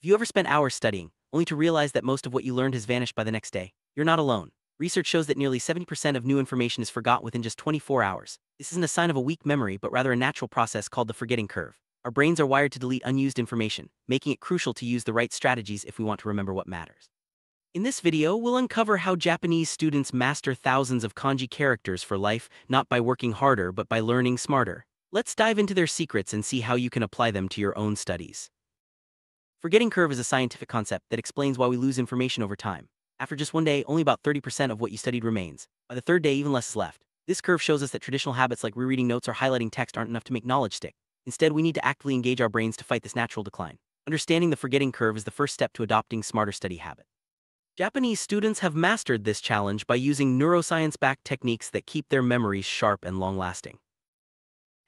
Have you ever spent hours studying, only to realize that most of what you learned has vanished by the next day? You're not alone. Research shows that nearly 70% of new information is forgot within just 24 hours. This isn't a sign of a weak memory, but rather a natural process called the forgetting curve. Our brains are wired to delete unused information, making it crucial to use the right strategies if we want to remember what matters. In this video, we'll uncover how Japanese students master thousands of kanji characters for life, not by working harder but by learning smarter. Let's dive into their secrets and see how you can apply them to your own studies. Forgetting curve is a scientific concept that explains why we lose information over time. After just one day, only about 30% of what you studied remains. By the third day, even less is left. This curve shows us that traditional habits like rereading notes or highlighting text aren't enough to make knowledge stick. Instead, we need to actively engage our brains to fight this natural decline. Understanding the forgetting curve is the first step to adopting smarter study habits. Japanese students have mastered this challenge by using neuroscience-backed techniques that keep their memories sharp and long-lasting.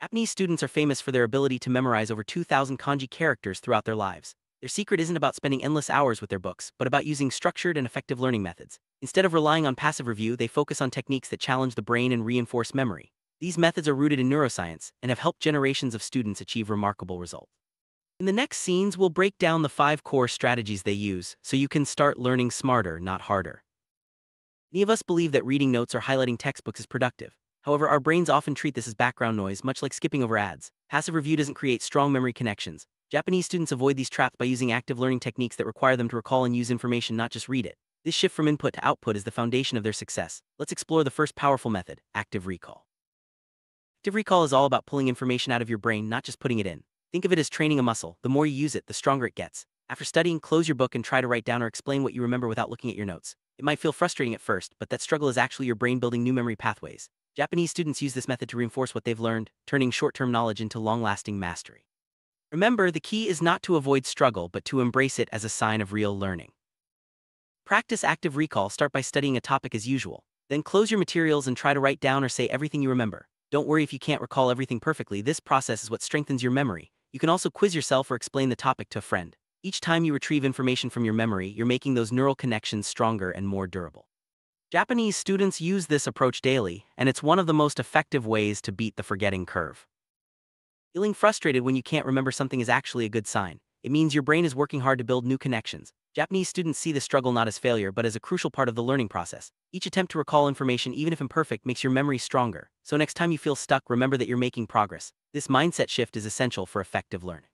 Japanese students are famous for their ability to memorize over 2,000 kanji characters throughout their lives. Their secret isn't about spending endless hours with their books, but about using structured and effective learning methods. Instead of relying on passive review, they focus on techniques that challenge the brain and reinforce memory. These methods are rooted in neuroscience and have helped generations of students achieve remarkable results. In the next scenes, we'll break down the 5 core strategies they use so you can start learning smarter, not harder. Many of us believe that reading notes or highlighting textbooks is productive. However, our brains often treat this as background noise, much like skipping over ads. Passive review doesn't create strong memory connections. Japanese students avoid these traps by using active learning techniques that require them to recall and use information, not just read it. This shift from input to output is the foundation of their success. Let's explore the first powerful method, active recall. Active recall is all about pulling information out of your brain, not just putting it in. Think of it as training a muscle. The more you use it, the stronger it gets. After studying, close your book and try to write down or explain what you remember without looking at your notes. It might feel frustrating at first, but that struggle is actually your brain building new memory pathways. Japanese students use this method to reinforce what they've learned, turning short-term knowledge into long-lasting mastery. Remember, the key is not to avoid struggle, but to embrace it as a sign of real learning. Practice active recall. Start by studying a topic as usual. Then close your materials and try to write down or say everything you remember. Don't worry if you can't recall everything perfectly. This process is what strengthens your memory. You can also quiz yourself or explain the topic to a friend. Each time you retrieve information from your memory, you're making those neural connections stronger and more durable. Japanese students use this approach daily, and it's one of the most effective ways to beat the forgetting curve. Feeling frustrated when you can't remember something is actually a good sign. It means your brain is working hard to build new connections. Japanese students see the struggle not as failure but as a crucial part of the learning process. Each attempt to recall information, even if imperfect, makes your memory stronger. So next time you feel stuck, remember that you're making progress. This mindset shift is essential for effective learning.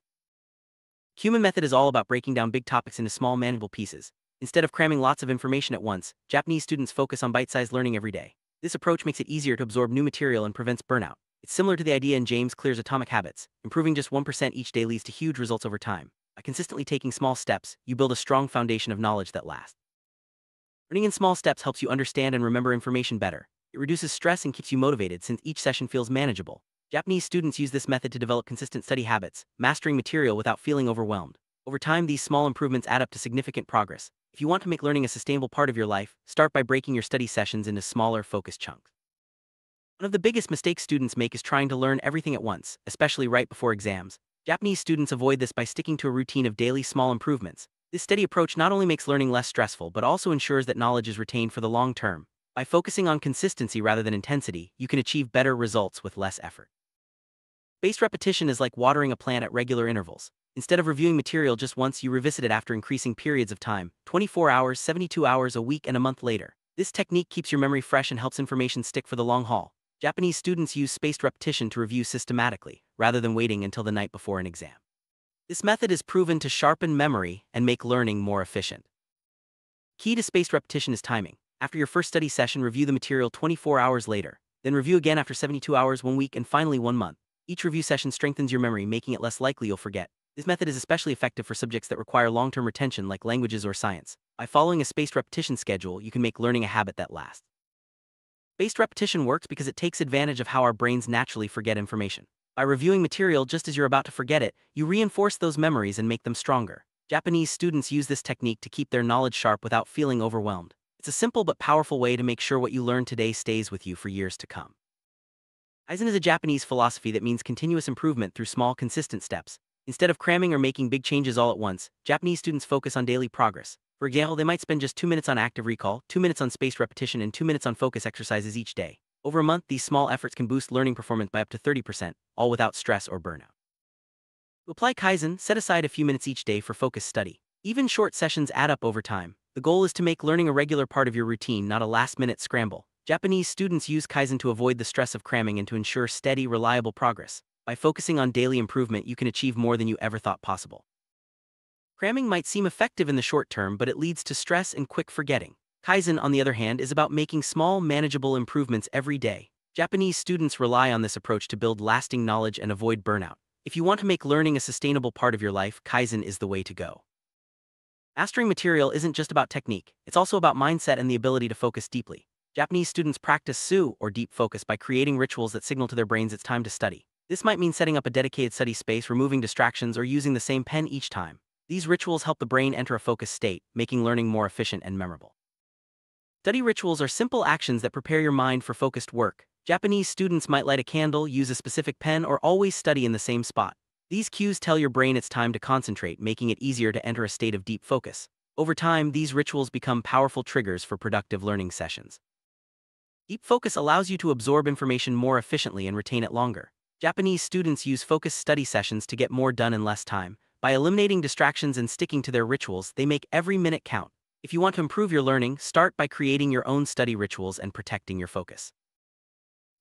Human method is all about breaking down big topics into small, manageable pieces. Instead of cramming lots of information at once, Japanese students focus on bite-sized learning every day. This approach makes it easier to absorb new material and prevents burnout. It's similar to the idea in James Clear's Atomic Habits. Improving just 1% each day leads to huge results over time. By consistently taking small steps, you build a strong foundation of knowledge that lasts. Learning in small steps helps you understand and remember information better. It reduces stress and keeps you motivated since each session feels manageable. Japanese students use this method to develop consistent study habits, mastering material without feeling overwhelmed. Over time, these small improvements add up to significant progress. If you want to make learning a sustainable part of your life, start by breaking your study sessions into smaller, focused chunks. One of the biggest mistakes students make is trying to learn everything at once, especially right before exams. Japanese students avoid this by sticking to a routine of daily small improvements. This steady approach not only makes learning less stressful but also ensures that knowledge is retained for the long term. By focusing on consistency rather than intensity, you can achieve better results with less effort. Spaced repetition is like watering a plant at regular intervals. Instead of reviewing material just once, you revisit it after increasing periods of time, 24 hours, 72 hours, a week, and a month later. This technique keeps your memory fresh and helps information stick for the long haul. Japanese students use spaced repetition to review systematically, rather than waiting until the night before an exam. This method is proven to sharpen memory and make learning more efficient. Key to spaced repetition is timing. After your first study session, review the material 24 hours later. Then review again after 72 hours, 1 week, and finally 1 month. Each review session strengthens your memory, making it less likely you'll forget. This method is especially effective for subjects that require long-term retention like languages or science. By following a spaced repetition schedule, you can make learning a habit that lasts. Spaced repetition works because it takes advantage of how our brains naturally forget information. By reviewing material just as you're about to forget it, you reinforce those memories and make them stronger. Japanese students use this technique to keep their knowledge sharp without feeling overwhelmed. It's a simple but powerful way to make sure what you learn today stays with you for years to come. Kaizen is a Japanese philosophy that means continuous improvement through small, consistent steps. Instead of cramming or making big changes all at once, Japanese students focus on daily progress. For example, they might spend just 2 minutes on active recall, 2 minutes on spaced repetition, and 2 minutes on focus exercises each day. Over a month, these small efforts can boost learning performance by up to 30%, all without stress or burnout. To apply Kaizen, set aside a few minutes each day for focused study. Even short sessions add up over time. The goal is to make learning a regular part of your routine, not a last-minute scramble. Japanese students use Kaizen to avoid the stress of cramming and to ensure steady, reliable progress. By focusing on daily improvement, you can achieve more than you ever thought possible. Cramming might seem effective in the short term, but it leads to stress and quick forgetting. Kaizen, on the other hand, is about making small, manageable improvements every day. Japanese students rely on this approach to build lasting knowledge and avoid burnout. If you want to make learning a sustainable part of your life, Kaizen is the way to go. Mastering material isn't just about technique, it's also about mindset and the ability to focus deeply. Japanese students practice SU, or deep focus, by creating rituals that signal to their brains it's time to study. This might mean setting up a dedicated study space, removing distractions, or using the same pen each time. These rituals help the brain enter a focused state, making learning more efficient and memorable. Study rituals are simple actions that prepare your mind for focused work. Japanese students might light a candle, use a specific pen, or always study in the same spot. These cues tell your brain it's time to concentrate, making it easier to enter a state of deep focus. Over time, these rituals become powerful triggers for productive learning sessions. Deep focus allows you to absorb information more efficiently and retain it longer. Japanese students use focused study sessions to get more done in less time. By eliminating distractions and sticking to their rituals, they make every minute count. If you want to improve your learning, start by creating your own study rituals and protecting your focus.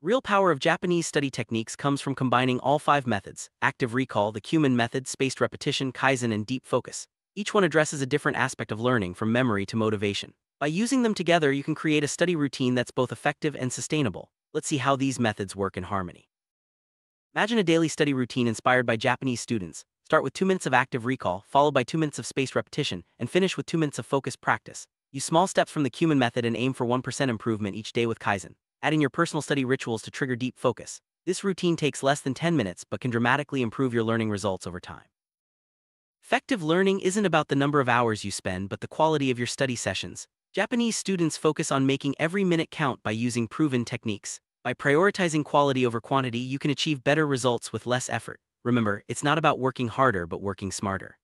Real power of Japanese study techniques comes from combining all 5 methods: active recall, the Kumin method, spaced repetition, Kaizen, and deep focus. Each one addresses a different aspect of learning, from memory to motivation. By using them together, you can create a study routine that's both effective and sustainable. Let's see how these methods work in harmony. Imagine a daily study routine inspired by Japanese students. Start with 2 minutes of active recall, followed by 2 minutes of spaced repetition, and finish with 2 minutes of focused practice. Use small steps from the Kumin method and aim for 1% improvement each day with Kaizen. Add in your personal study rituals to trigger deep focus. This routine takes less than 10 minutes but can dramatically improve your learning results over time. Effective learning isn't about the number of hours you spend, but the quality of your study sessions. Japanese students focus on making every minute count by using proven techniques. By prioritizing quality over quantity, you can achieve better results with less effort. Remember, it's not about working harder but working smarter.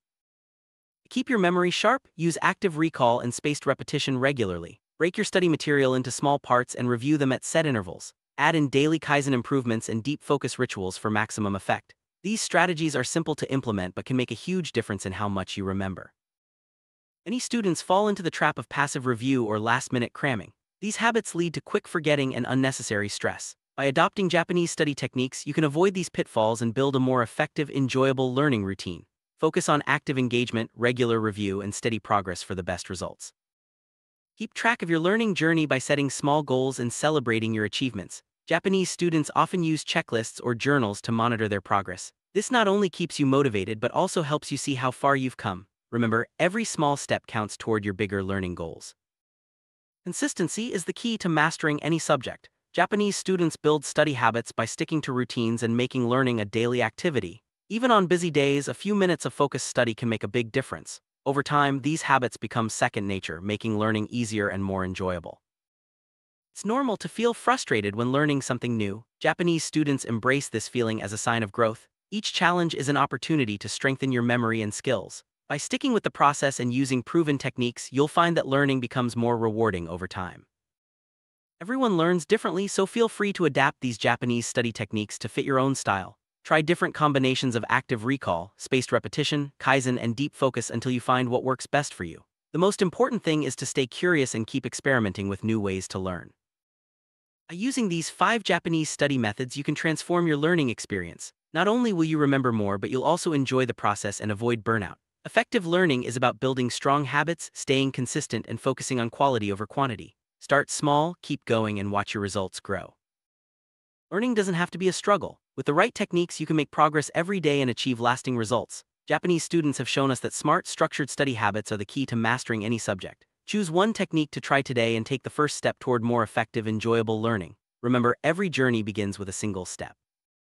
To keep your memory sharp, use active recall and spaced repetition regularly. Break your study material into small parts and review them at set intervals. Add in daily Kaizen improvements and deep focus rituals for maximum effect. These strategies are simple to implement but can make a huge difference in how much you remember. Many students fall into the trap of passive review or last-minute cramming. These habits lead to quick forgetting and unnecessary stress. By adopting Japanese study techniques, you can avoid these pitfalls and build a more effective, enjoyable learning routine. Focus on active engagement, regular review, and steady progress for the best results. Keep track of your learning journey by setting small goals and celebrating your achievements. Japanese students often use checklists or journals to monitor their progress. This not only keeps you motivated but also helps you see how far you've come. Remember, every small step counts toward your bigger learning goals. Consistency is the key to mastering any subject. Japanese students build study habits by sticking to routines and making learning a daily activity. Even on busy days, a few minutes of focused study can make a big difference. Over time, these habits become second nature, making learning easier and more enjoyable. It's normal to feel frustrated when learning something new. Japanese students embrace this feeling as a sign of growth. Each challenge is an opportunity to strengthen your memory and skills. By sticking with the process and using proven techniques, you'll find that learning becomes more rewarding over time. Everyone learns differently, so feel free to adapt these Japanese study techniques to fit your own style. Try different combinations of active recall, spaced repetition, Kaizen, and deep focus until you find what works best for you. The most important thing is to stay curious and keep experimenting with new ways to learn. By using these 5 Japanese study methods, you can transform your learning experience. Not only will you remember more, but you'll also enjoy the process and avoid burnout. Effective learning is about building strong habits, staying consistent, and focusing on quality over quantity. Start small, keep going, and watch your results grow. Learning doesn't have to be a struggle. With the right techniques, you can make progress every day and achieve lasting results. Japanese students have shown us that smart, structured study habits are the key to mastering any subject. Choose one technique to try today and take the first step toward more effective, enjoyable learning. Remember, every journey begins with a single step.